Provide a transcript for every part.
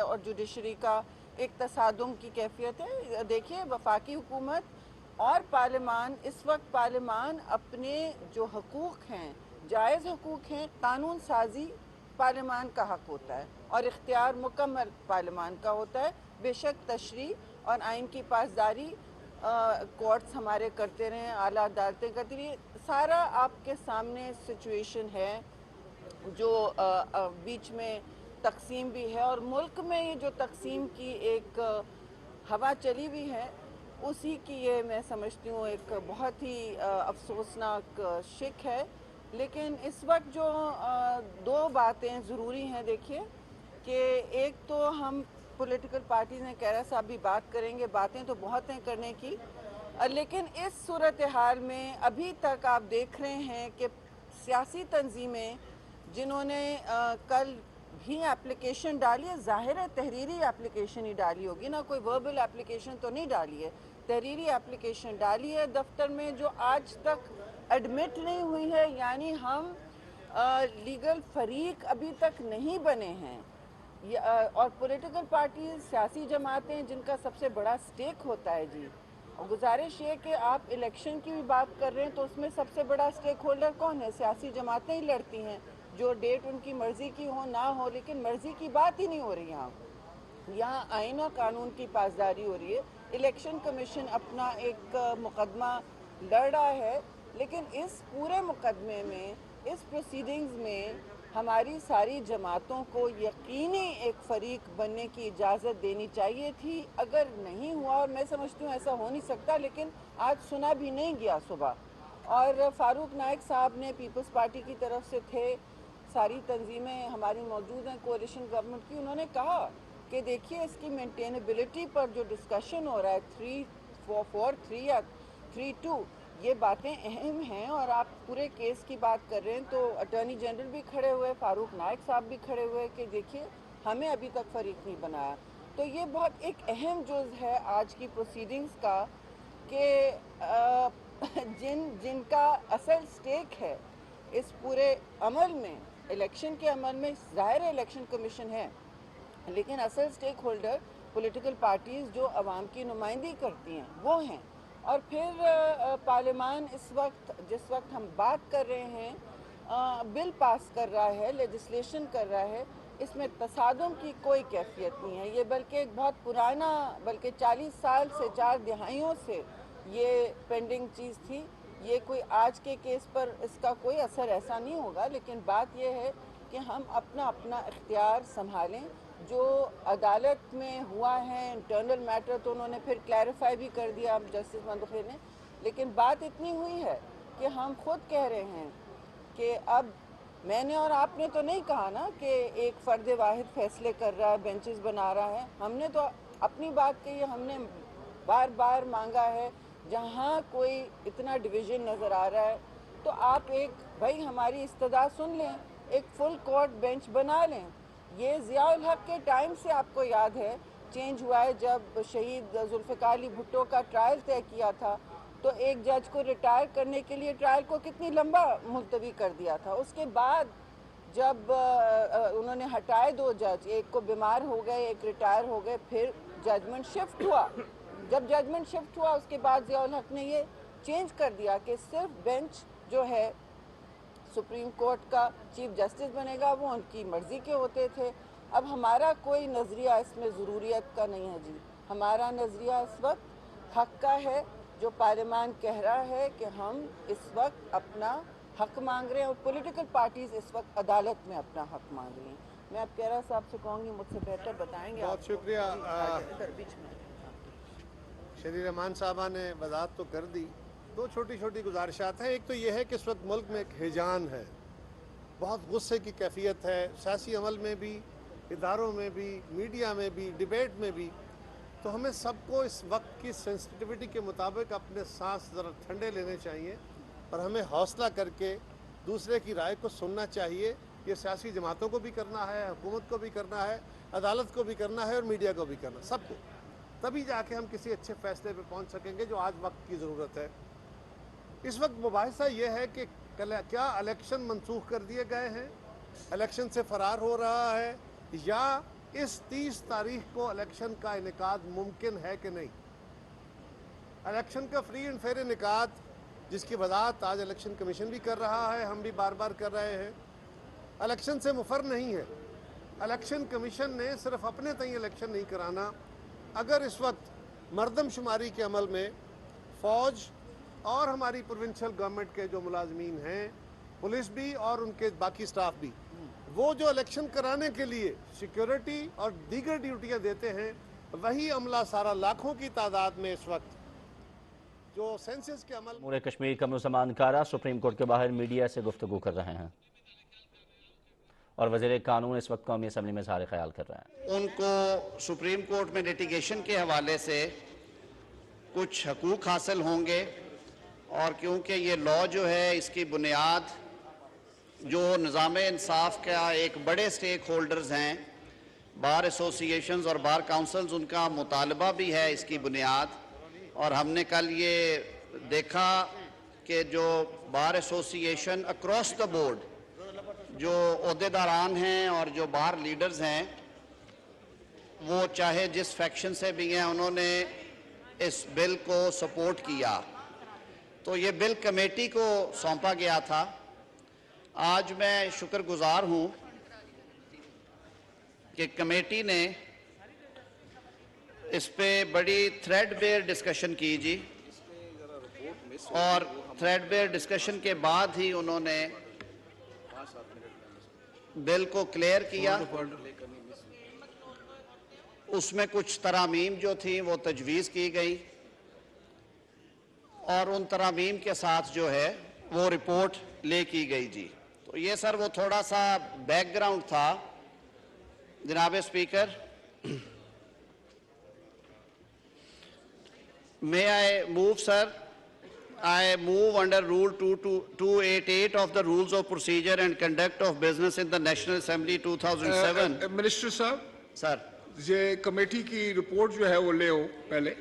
और जुडिशरी का एक तसादुम की कैफियत है। देखिए, वफाकी हुकूमत और पार्लिमान, इस वक्त पार्लिमान अपने जो हकूक़ हैं, जायज़ हकूक़ हैं, कानून साजी पार्लिमान का हक होता है और इख्तियार मुकम्मल पार्लिमान का होता है। बेशक तशरी और आइन की पासदारी कोर्ट्स हमारे करते रहें, आला अदालतें करती रही, सारा आपके सामने सिचुएशन है जो बीच में तकसीम भी है और मुल्क में ये जो तकसीम की एक हवा चली हुई है, उसी की ये मैं समझती हूँ एक बहुत ही अफसोसनाक शिक है। लेकिन इस वक्त जो दो बातें ज़रूरी हैं, देखिए कि एक तो हम पॉलिटिकल पार्टीज़ ने, कैरा साहब भी बात करेंगे, बातें तो बहुत हैं करने की, लेकिन इस सूरत हाल में अभी तक आप देख रहे हैं कि सियासी तंजीमें जिन्होंने कल भी एप्लीकेशन डाली है, ज़ाहिर है तहरीरी एप्लीकेशन ही डाली होगी ना, कोई वर्बल एप्लीकेशन तो नहीं डाली है, तहरीरी एप्लीकेशन डाली है दफ्तर में, जो आज तक एडमिट नहीं हुई है। यानी हम लीगल फरीक अभी तक नहीं बने हैं। और पॉलिटिकल पार्टीज, सियासी जमातें जिनका सबसे बड़ा स्टेक होता है जी, और गुजारिश ये कि आप इलेक्शन की भी बात कर रहे हैं तो उसमें सबसे बड़ा स्टेक होल्डर कौन है? सियासी जमातें ही लड़ती हैं, जो डेट उनकी मर्ज़ी की हो ना हो, लेकिन मर्ज़ी की बात ही नहीं हो रही यहाँ आइन और कानून की पासदारी हो रही है। इलेक्शन कमीशन अपना एक मुकदमा लड़ रहा है, लेकिन इस पूरे मुकदमे में, इस प्रोसीडिंग्स में हमारी सारी जमातों को यकीनी एक फ़रीक बनने की इजाज़त देनी चाहिए थी। अगर नहीं हुआ, और मैं समझती हूँ ऐसा हो नहीं सकता, लेकिन आज सुना भी नहीं गया सुबह। और फ़ारूक नाइक साहब ने पीपल्स पार्टी की तरफ से थे, सारी तंजीमें हमारी मौजूद हैं कोalition गवर्नमेंट की, उन्होंने कहा कि देखिए इसकी मेंटेनेबिलिटी पर जो डिस्कशन हो रहा है 343 या 32, ये बातें अहम हैं। और आप पूरे केस की बात कर रहे हैं तो अटॉर्नी जनरल भी खड़े हुए, फ़ारूक नाइक साहब भी खड़े हुए कि देखिए हमें अभी तक फरीक नहीं बनाया। तो ये बहुत एक अहम जुज़ है आज की प्रोसीडिंग्स का कि जिनका असल स्टेक है इस पूरे अमल में, इलेक्शन के अमल में, ज़ाहिर है इलेक्शन कमीशन है, लेकिन असल स्टेक होल्डर पॉलिटिकल पार्टीज़ जो अवाम की नुमाइंदगी करती हैं वो हैं। और फिर पार्लिमान इस वक्त, जिस वक्त हम बात कर रहे हैं, बिल पास कर रहा है, लेजिस्लेशन कर रहा है, इसमें तसादुम की कोई कैफियत नहीं है। ये बल्कि एक बहुत पुराना, बल्कि 40 साल से, 4 दिहाइयों से ये पेंडिंग चीज़ थी। ये कोई आज के केस पर इसका कोई असर ऐसा नहीं होगा, लेकिन बात यह है कि हम अपना अपना इख्तियार संभालें। जो अदालत में हुआ है इंटरनल मैटर तो उन्होंने फिर क्लैरिफाई भी कर दिया जस्टिस मंदखी ने, लेकिन बात इतनी हुई है कि हम खुद कह रहे हैं कि अब मैंने और आपने तो नहीं कहा ना कि एक फ़र्द वाहिद फैसले कर रहा है, बेंचेस बना रहा है। हमने तो अपनी बात कही है, हमने बार बार मांगा है जहाँ कोई इतना डिवीज़न नज़र आ रहा है तो आप एक, भाई हमारी इस्तदा सुन लें, एक फुल कोर्ट बेंच बना लें। ये ज़ियाउल हक के टाइम से आपको याद है चेंज हुआ है, जब शहीद जुल्फ़िकार अली भुट्टो का ट्रायल तय किया था तो एक जज को रिटायर करने के लिए ट्रायल को कितनी लंबा मुलतवी कर दिया था। उसके बाद जब उन्होंने हटाए 2 जज, एक को बीमार हो गए, एक रिटायर हो गए, फिर जजमेंट शिफ्ट हुआ। जब जजमेंट शिफ्ट हुआ उसके बाद ज़ियाउल हक ने ये चेंज कर दिया कि सिर्फ बेंच जो है सुप्रीम कोर्ट का चीफ जस्टिस बनेगा, वो उनकी मर्ज़ी के होते थे। अब हमारा कोई नज़रिया इसमें ज़रूरियत का नहीं है जी, हमारा नज़रिया इस वक्त हक़ का है। जो पार्लिमान कह रहा है कि हम इस वक्त अपना हक़ मांग रहे हैं और पॉलिटिकल पार्टीज़ इस वक्त अदालत में अपना हक़ मांग रही हैं। मैं अब कैरा साहब से कहूँगी, मुझसे बेहतर बताएंगे। बहुत शुक्रिया। बीच में शरीर रहमान साहबा ने वजाहत तो कर दी। 2 छोटी छोटी गुजारिशात हैं। एक तो ये है कि इस वक्त मुल्क में एक हिजान है, बहुत गुस्से की कैफियत है, सियासी अमल में भी, इदारों में भी, मीडिया में भी, डिबेट में भी। तो हमें सबको इस वक्त की सेंसिटिविटी के मुताबिक अपने सांस ज़रा ठंडे लेने चाहिए और हमें हौसला करके दूसरे की राय को सुनना चाहिए। ये सियासी जमातों को भी करना है, हुकूमत को भी करना है, अदालत को भी करना है और मीडिया को भी करना, सबको। तभी जाके हम किसी अच्छे फैसले पे पहुंच सकेंगे जो आज वक्त की ज़रूरत है। इस वक्त मुबाहिसा ये है कि क्या इलेक्शन मनसूख कर दिए गए हैं, इलेक्शन से फ़रार हो रहा है, या इस 30 तारीख को इलेक्शन का इनेकाद मुमकिन है कि नहीं। इलेक्शन का फ्री एंड फेयर इनेकाद जिसकी वजाहत आज इलेक्शन कमीशन भी कर रहा है, हम भी बार बार कर रहे हैं, इलेक्शन से मुफर नहीं है। इलेक्शन कमीशन ने सिर्फ अपने तय इलेक्शन नहीं कराना, अगर इस वक्त मरदमशुमारी के अमल में फ़ौज और हमारी प्रोविंशियल गवर्नमेंट के जो मुलाजमीन हैं, पुलिस भी और उनके बाकी स्टाफ भी, वो जो इलेक्शन कराने के लिए सिक्योरिटी और दीगर ड्यूटियां देते हैं, वही अमला सारा लाखों की तादाद में इस वक्त जो सेंसस के अमल। जमहूर कश्मीर कमरुज़्ज़मान कारा सुप्रीम कोर्ट के बाहर मीडिया से गुफ्तगू कर रहे हैं और वज़ीर कानून इस वक्त कौमी असम्बली में इज़हार ख्याल कर रहे हैं। उनको सुप्रीम कोर्ट में लिटिगेशन के हवाले से कुछ हकूक़ हासिल होंगे और क्योंकि ये लॉ जो है इसकी बुनियाद जो निज़ाम इंसाफ का एक बड़े स्टेक होल्डर्स हैं, बार एसोसिएशंस और बार काउंसिल्स, उनका मुतालबा भी है इसकी बुनियाद। और हमने कल ये देखा कि जो bar association across the board जो ओहदेदारान हैं और जो बार लीडर्स हैं, वो चाहे जिस फैक्शन से भी हैं, उन्होंने इस बिल को सपोर्ट किया। तो ये बिल कमेटी को सौंपा गया था। आज मैं शुक्रगुजार हूँ कि कमेटी ने इस पे बड़ी थ्रेडबेयर डिस्कशन की जी, और थ्रेडबेयर डिस्कशन के बाद ही उन्होंने बिल को क्लियर किया। उसमें कुछ तरामीम जो थी वो तजवीज़ की गई और उन तरामीम के साथ जो है वो रिपोर्ट ले की गई जी। तो ये सर वो थोड़ा सा बैकग्राउंड था जनाब speaker. May I move, sir? I move under Rule 288 of the Rules of Procedure and Conduct of Business in the National Assembly 2007. Minister साहब, सर, ये कमेटी की रिपोर्ट जो है वो ले हो पहले।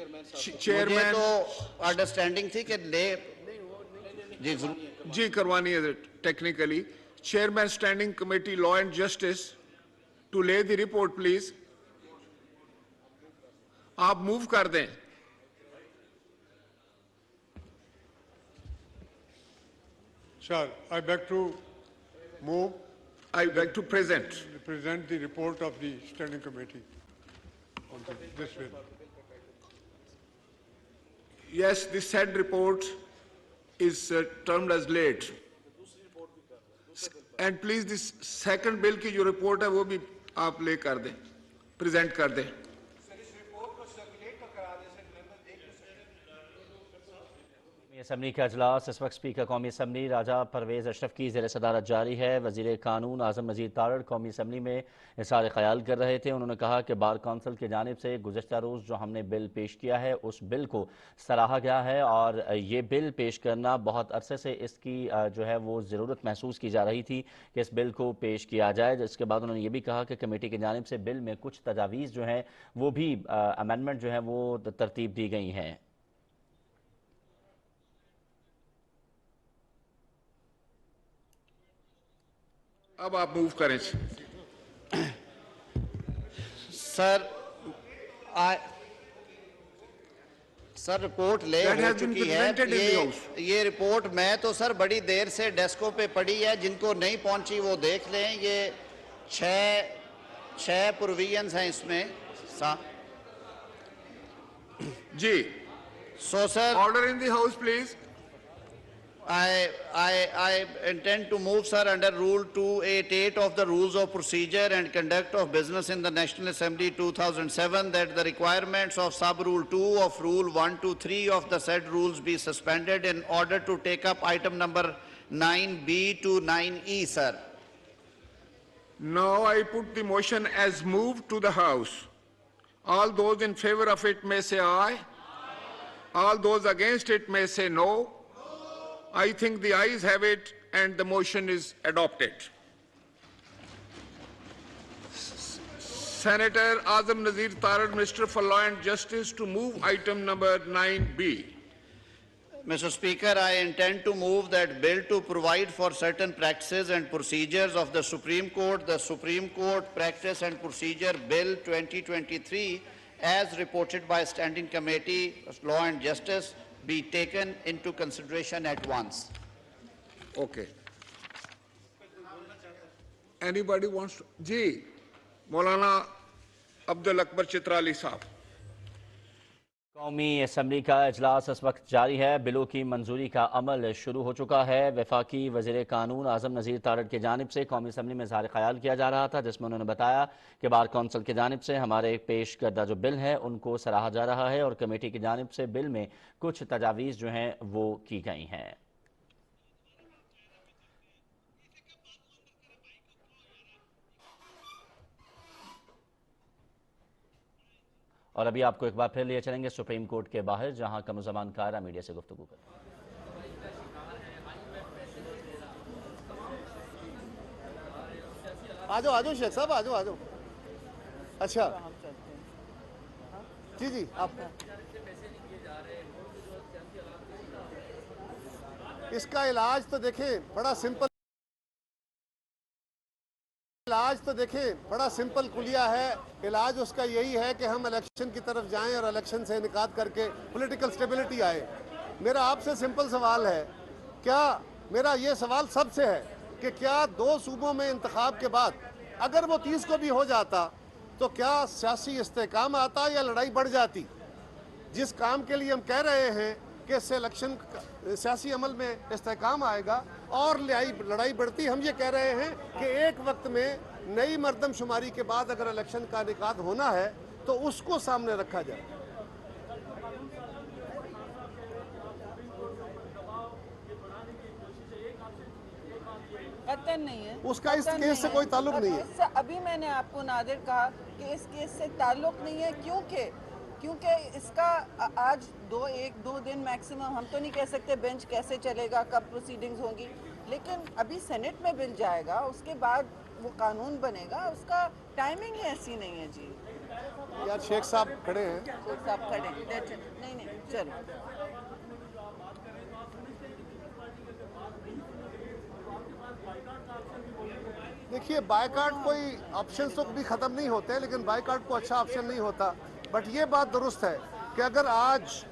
मुझे चेयरमैन तो अंडरस्टैंडिंग थी कि ले जी जरूर। जी करवानी है technically. Chairman standing committee law and justice to lay the report please. आप मूव कर दें। Sir, I beg to move, I beg to present. present the report of the standing committee on this bill. Yes, the said report is termed as late. And please this second bill की जो report है वो भी आप ले कर दें, present कर दें। असम्बली का अजलास इस वक्त स्पीकर कौमी असम्बली राजा परवेज़ अशरफ की ज़ेर सदारत जारी है। वज़ीर कानून आज़म नज़ीर तारड़ कौमी असम्बली में इज़हार ख्याल कर रहे थे। उन्होंने कहा कि बार कौंसिल की जानिब से गुज़श्ता रोज़ जो हमने बिल पेश किया है उस बिल को सराहा गया है और ये बिल पेश करना बहुत अरसे से इसकी जो है वो ज़रूरत महसूस की जा रही थी कि इस बिल को पेश किया जाए। इसके बाद उन्होंने ये भी कहा कि कमेटी की जानिब से बिल में कुछ तजावीज़ जो हैं वो भी अमेंडमेंट जो है वो तरतीब दी गई हैं। अब आप मूव करें। सर, सर रिपोर्ट ले हो चुकी है। ये रिपोर्ट मैं तो सर बड़ी देर से डेस्कों पे पड़ी है, जिनको नहीं पहुंची वो देख लें। ये छह प्रोविजंस हैं इसमें जी। So sir, order in the house please. I intend to move, sir, under Rule 288 of the Rules of Procedure and Conduct of Business in the National Assembly 2007 that the requirements of Sub-Rule 2 of Rule 123 of the said rules be suspended in order to take up item number 9B to 9E, sir. Now I put the motion as moved to the House. All those in favor of it may say aye. All those against it may say no. I think the ayes have it and the motion is adopted. Senator Azam Nazir Tarar, Minister for Law and Justice, to move item number 9B. Mr. Speaker, I intend to move that bill to provide for certain practices and procedures of the Supreme Court Practice and Procedure Bill 2023, as reported by Standing Committee Law and Justice, be taken into consideration at once. Okay. Anybody wants to? Ji, Maulana Abdul Akbar Chitrali Sahab. कौमी assembly का इजलास इस वक्त जारी है। बिलों की मंजूरी का अमल शुरू हो चुका है। वफाकी वज़ीर कानून आज़म नज़ीर तारड़ की जानिब से कौमी असम्बली में इज़हार ख्याल किया जा रहा था, जिसमें उन्होंने बताया कि बार कौंसिल की जानिब से हमारे पेश करदा जो बिल है उनको सराहा जा रहा है और कमेटी की जानिब से बिल में कुछ तजावीज़ जो हैं वो की गई हैं। और अभी आपको एक बार फिर लिए चलेंगे सुप्रीम कोर्ट के बाहर, जहां कमरुज़्ज़मान कायरा मीडिया से गुफ्तगू कर। आ जाओ शेख साहब, आ जाओ। अच्छा जी आप इसका इलाज तो देखें बड़ा सिंपल कुलिया है। इलाज उसका यही है कि हम इलेक्शन की तरफ जाएं और इलेक्शन से इनकाद करके पॉलिटिकल स्टेबिलिटी आए। मेरा आपसे सिंपल सवाल है, मेरा ये सवाल सबसे है कि क्या 2 सूबों में इंतखाब के बाद अगर वो 30 को भी हो जाता तो क्या सियासी इस्तेकाम आता या लड़ाई बढ़ जाती? जिस काम के लिए हम कह रहे हैं कि इससे इलेक्शन सियासी अमल में इस्तेकाम आएगा और लड़ाई बढ़ती, हम ये कह रहे हैं कि एक वक्त में नई मर्दमशुमारी के बाद अगर इलेक्शन का इनेकाद होना है तो उसको सामने रखा जाए। कतन नहीं है, उसका इस केस से कोई ताल्लुक नहीं है। अभी मैंने आपको नादिर कहा कि इस केस से ताल्लुक नहीं है, क्योंकि इसका आज 1-2 दिन मैक्सिमम, हम तो नहीं कह सकते बेंच कैसे चलेगा, कब प्रोसीडिंग्स होंगी, लेकिन अभी सेनेट में बिल जाएगा, उसके बाद वो कानून बनेगा, उसका टाइमिंग ही ऐसी नहीं है जी। यार शेख साहब खड़े हैं, शेख साहब खड़े हैं, नहीं चलो। देखिए बायकाट कोई ऑप्शन तो भी खत्म नहीं होते, लेकिन बायकाट को अच्छा ऑप्शन नहीं होता। बट ये बात दुरुस्त है कि अगर आज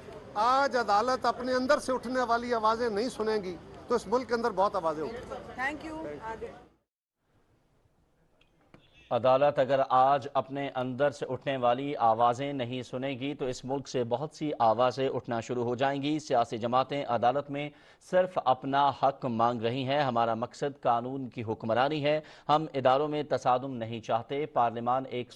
अदालत अपने अंदर से उठने वाली आवाजें नहीं सुनेगी तो इस मुल्क के अंदर बहुत आवाजें उठेंगी। Thank you. अदालत अगर आज अपने अंदर से उठने वाली आवाज़ें नहीं सुनेगी तो इस मुल्क से बहुत सी आवाज़ें उठना शुरू हो जाएंगी। सियासी जमातें अदालत में सिर्फ अपना हक मांग रही हैं। हमारा मकसद कानून की हुक्मरानी है, हम इदारों में तसादुम नहीं चाहते। पार्लियामान एक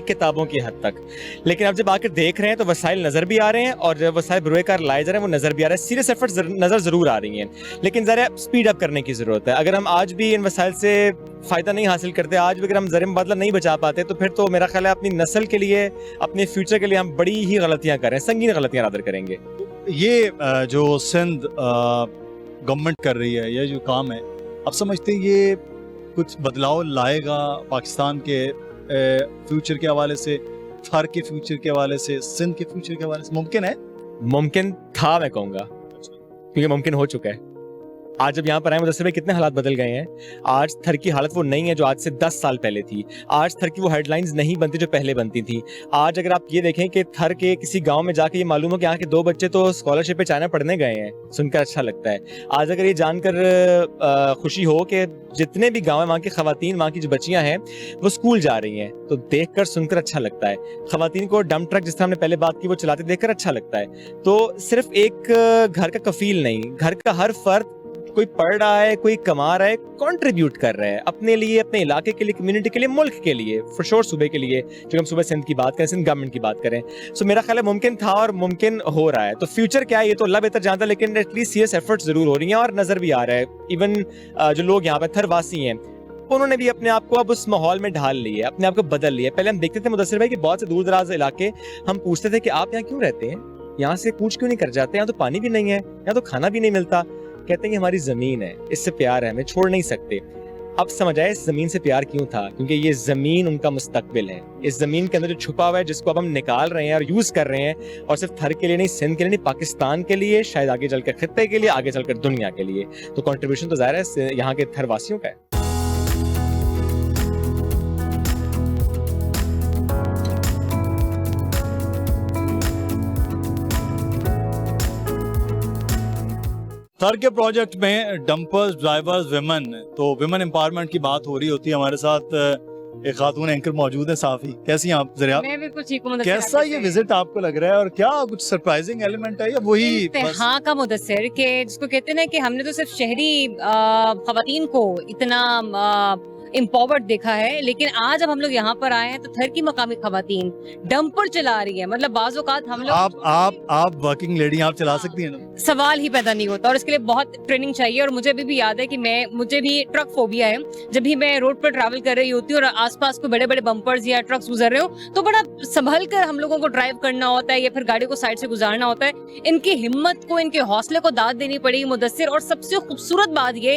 किताबों की हद तक। लेकिन अब जब आकर देख रहे हैं तो वसाइल नज़र भी आ रहे हैं, और जब वसाइल बरोएकार लाए जा रहे हैं वो नज़र भी आ रहे हैं। सीरियस एफर्ट्स नज़र ज़रूर आ रही हैं, लेकिन ज़रा स्पीड अप करने की ज़रूरत है। अगर हम आज भी इन वसाइल से फ़ायदा नहीं हासिल करते, आज भी अगर हम ज़र मुबादला नहीं बचा पाते, तो फिर तो मेरा ख्याल है अपनी नस्ल के लिए, अपने फ्यूचर के लिए हम बड़ी ही गलतियाँ कर रहे हैं, संगीन गलतियाँ रादर करेंगे। ये जो सिंध गवर्नमेंट कर रही है, ये जो काम है, आप समझते हैं ये कुछ बदलाव लाएगा पाकिस्तान के फ्यूचर के हवाले से, थर के फ्यूचर के हवाले से, सिंध के फ्यूचर के हवाले से? मुमकिन है? मुमकिन था, मैं कहूँगा, क्योंकि मुमकिन हो चुका है। आज जब यहाँ पर आए मुदस्सिर भाई, कितने हालात बदल गए हैं। आज थर की हालत वो नहीं है जो आज से 10 साल पहले थी। आज थर की वो हेडलाइंस नहीं बनती जो पहले बनती थी। आज अगर आप ये देखें कि थर के किसी गांव में जाके ये मालूम हो कि यहाँ के 2 बच्चे तो स्कॉलरशिप पे चाइना पढ़ने गए हैं, सुनकर अच्छा लगता है। आज अगर ये जानकर खुशी हो कि जितने भी गाँव हैं वहाँ की खवातीन, वहाँ की जो बच्चियाँ हैं वो स्कूल जा रही हैं, तो देख कर सुनकर अच्छा लगता है। खवातीन को डंप ट्रक, जिस तरह हमने पहले बात की, वो चलाते देख कर अच्छा लगता है। तो सिर्फ एक घर का कफील नहीं, घर का हर फर्द, कोई पढ़ रहा है, कोई कमा रहा है, कंट्रीब्यूट कर रहा है अपने लिए, अपने इलाके के लिए, कम्युनिटी के लिए, मुल्क के लिए, फॉर श्योर सूबे के लिए। जो हम सुबह सिंध की बात करें, सिंध गवर्नमेंट की बात करें, सो मेरा ख्याल है मुमकिन था और मुमकिन हो रहा है। तो फ्यूचर क्या है ये तो अल्लाह बेहतर जानता है, लेकिन एटलीस्ट सीरियस एफर्ट्स जरूर हो रही हैं और नजर भी आ रहा है। इवन जो लोग यहाँ पर थरवासी हैं, उन्होंने भी अपने आप को अब उस माहौल में ढाल लिया, अपने आप को बदल लिया। पहले हम देखते थे मुदस्सिर भाई कि बहुत से दूर दराज इलाके, हम पूछते थे कि आप यहाँ क्यों रहते हैं, यहाँ से कूच क्यों नहीं कर जाते, यहाँ तो पानी भी नहीं है, यहाँ तो खाना भी नहीं मिलता। कहते हैं कि हमारी जमीन है, इससे प्यार है, हमें छोड़ नहीं सकते। अब समझ आए इस जमीन से प्यार क्यों था, क्योंकि ये जमीन उनका मुस्तकबिल है। इस जमीन के अंदर जो छुपा हुआ है, जिसको अब हम निकाल रहे हैं और यूज कर रहे हैं, और सिर्फ थर के लिए नहीं, सिंध के लिए नहीं, पाकिस्तान के लिए, शायद आगे चलकर खित्ते के लिए, आगे चलकर दुनिया के लिए। तो कंट्रीब्यूशन तो जाहिर है यहाँ के थरवासियों का है। थर के प्रोजेक्ट में डंपर्स, ड्राइवर्स, विमेन, तो विमेन एम्पावरमेंट की बात हो रही होती है। हमारे साथ एक खातून एंकर मौजूद है, साफी। कैसी हैं आप? जरा मैं बिल्कुल ठीक हूं। कैसा ये विजिट आपको लग रहा है, और क्या कुछ सरप्राइजिंग एलिमेंट है या वही हाँ का मुदस्सिर के जिसको कहते हैं ना कि हमने तो सिर्फ शहरी खवातीन को इतना एम्पावर्ड देखा है, लेकिन आज अब हम लोग यहाँ पर आए हैं तो थर की मकामी खवातीन डंपर चला रही है। मतलब बाज़ औक़ात हम लोग आप वर्किंग लेडी, आप चला सकती हैं ना? सवाल ही पैदा नहीं होता, और इसके लिए बहुत ट्रेनिंग चाहिए। और मुझे अभी भी याद है कि मुझे भी ट्रक फोबिया है। जब भी मैं रोड पर ट्रैवल कर रही होती हूँ और आसपास को बड़े बड़े बम्पर्स या ट्रक्स गुजर रहे हो, तो बड़ा संभल कर हम लोगों को ड्राइव करना होता है या फिर गाड़ी को साइड से गुजारना होता है। इनकी हिम्मत को, इनके हौसले को दाद देनी पड़ेगी मुदस्सिर। और सबसे खूबसूरत बात ये